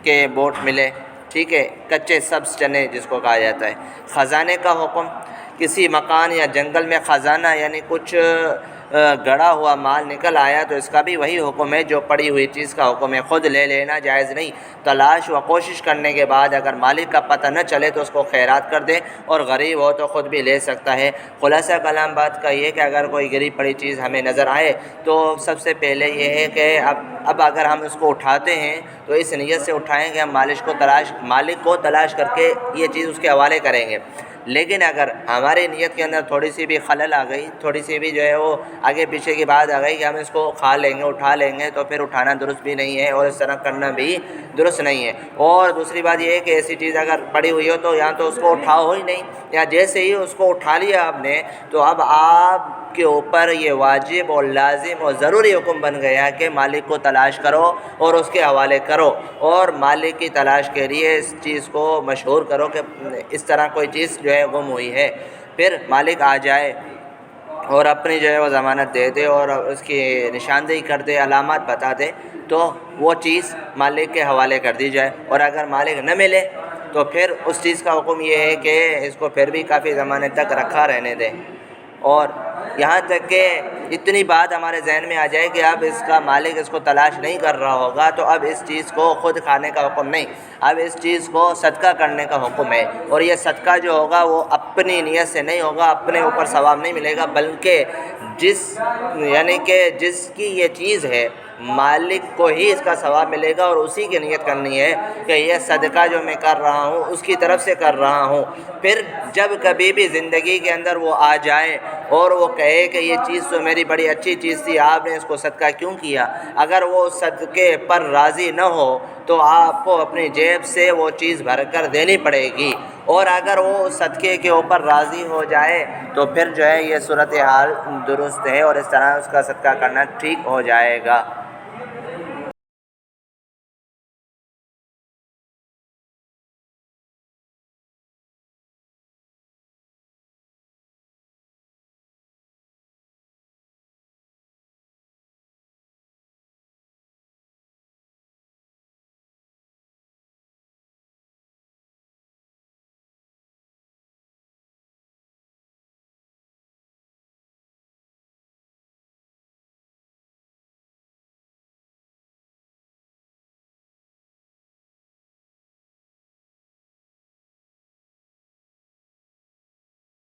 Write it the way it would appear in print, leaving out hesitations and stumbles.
کے بوٹ ملے، ٹھیک ہے، کچے سبز چنے جس کو کہا جاتا ہے۔ خزانے کا حکم، کسی مکان یا جنگل میں خزانہ یعنی کچھ گڑا ہوا مال نکل آیا تو اس کا بھی وہی حکم ہے جو پڑی ہوئی چیز کا حکم ہے، خود لے لینا جائز نہیں، تلاش و کوشش کرنے کے بعد اگر مالک کا پتہ نہ چلے تو اس کو خیرات کر دے، اور غریب ہو تو خود بھی لے سکتا ہے۔ خلاصہ کلام بات کا یہ کہ اگر کوئی گری پڑی چیز ہمیں نظر آئے تو سب سے پہلے یہ ہے کہ اب اگر ہم اس کو اٹھاتے ہیں تو اس نیت سے اٹھائیں کہ ہم مالک کو تلاش کر کے یہ چیز اس کے حوالے کریں گے۔ لیکن اگر ہماری نیت کے اندر تھوڑی سی بھی خلل آ گئی، تھوڑی سی بھی جو ہے وہ آگے پیچھے کی بات آ گئی کہ ہم اس کو کھا لیں گے، اٹھا لیں گے، تو پھر اٹھانا درست بھی نہیں ہے اور اس طرح کرنا بھی درست نہیں ہے۔ اور دوسری بات یہ ہے کہ ایسی چیز اگر پڑی ہوئی ہو تو یا تو اس کو اٹھاؤ ہی نہیں، یا جیسے ہی اس کو اٹھا لیا آپ نے تو اب آپ کے اوپر یہ واجب اور لازم اور ضروری حکم بن گیا کہ مالک کو تلاش کرو اور اس کے حوالے کرو، اور مالک کی تلاش کے لیے اس چیز کو مشہور کرو کہ اس طرح کوئی چیز جو ہے گم ہوئی ہے۔ پھر مالک آ جائے اور اپنی جو ہے وہ ضمانت دے دے اور اس کی نشاندہی کر دے، علامات بتا دے، تو وہ چیز مالک کے حوالے کر دی جائے۔ اور اگر مالک نہ ملے تو پھر اس چیز کا حکم یہ ہے کہ اس کو پھر بھی کافی زمانے تک رکھا رہنے دیں، اور یہاں تک کہ اتنی بات ہمارے ذہن میں آ جائے کہ اب اس کا مالک اس کو تلاش نہیں کر رہا ہوگا تو اب اس چیز کو خود کھانے کا حکم نہیں، اب اس چیز کو صدقہ کرنے کا حکم ہے، اور یہ صدقہ جو ہوگا وہ اپنی نیت سے نہیں ہوگا، اپنے اوپر ثواب نہیں ملے گا، بلکہ جس کی یہ چیز ہے مالک کو ہی اس کا ثواب ملے گا، اور اسی کی نیت کرنی ہے کہ یہ صدقہ جو میں کر رہا ہوں اس کی طرف سے کر رہا ہوں۔ پھر جب کبھی بھی زندگی کے اندر وہ آ جائے اور وہ کہے کہ یہ چیز تو میری بڑی اچھی چیز تھی، آپ نے اس کو صدقہ کیوں کیا، اگر وہ صدقے پر راضی نہ ہو تو آپ کو اپنی جیب سے وہ چیز بھر کر دینی پڑے گی، اور اگر وہ صدقے کے اوپر راضی ہو جائے تو پھر جو ہے یہ صورتحال درست ہے اور اس طرح اس کا صدقہ کرنا ٹھیک ہو جائے گا۔